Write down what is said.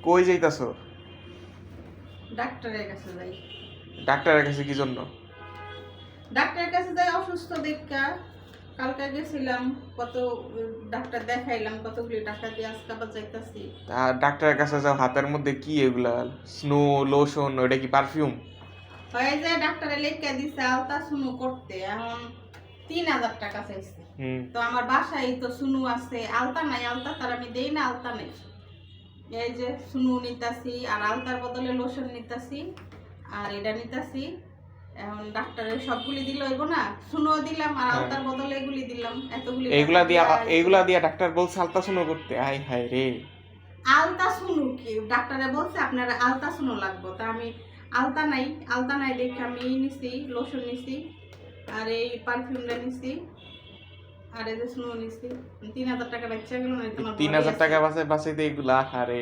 কই যাইতাছো? ডাক্তারের কাছে যাই। ডাক্তারের কাছে কি জন্য? ডাক্তারের কাছে যাই অসুস্থ দেখা। কালকে গেছিলাম, কত ডাক্তার দেখাইলাম, কতগুলি টাকা দিয়ে আজকে আবার যাইতাছি। আর ডাক্তারের কাছে যাও, হাতের মধ্যে কি এগুলা? স্নো লোশন, ওটা কি পারফিউম? হয়ে যায় ডাক্তারে লেখা দিছে আলতা সুনু করতে, এখন 3000 টাকা চাইছে। তো আমার বাসায় তো সুনু আছে, আলতা নাই, আলতা তার আমি দেই না, আলতা নাই। এই যে সুনু নিতাছি, আর আলতার বদলে লোশন নিতাছি, আর এটা নিতাছি। এখন ডাক্তারের সবগুলি দিল হইব না, সুনুও দিলাম আর আলতার বদলে এগুলি দিলাম, এতগুলি এইগুলা দিয়া ডাক্তার বলছে আলট্রাসাউন্ড করতে? আয় হায় রে। আলতা সুনু কি ডাক্তারে বলছে আপনার আলতা সুনু লাগবে, তা আমি আলতা নাই দেখে আমি নিছি, লোশন নিছি, আর এই পারফিউমটা নিছি, আর এই যে সুনু নিছি। 3000 টাকা বেচা গেল না তোমার? 3000 টাকা বাঁচাইতে এগুলা? আরে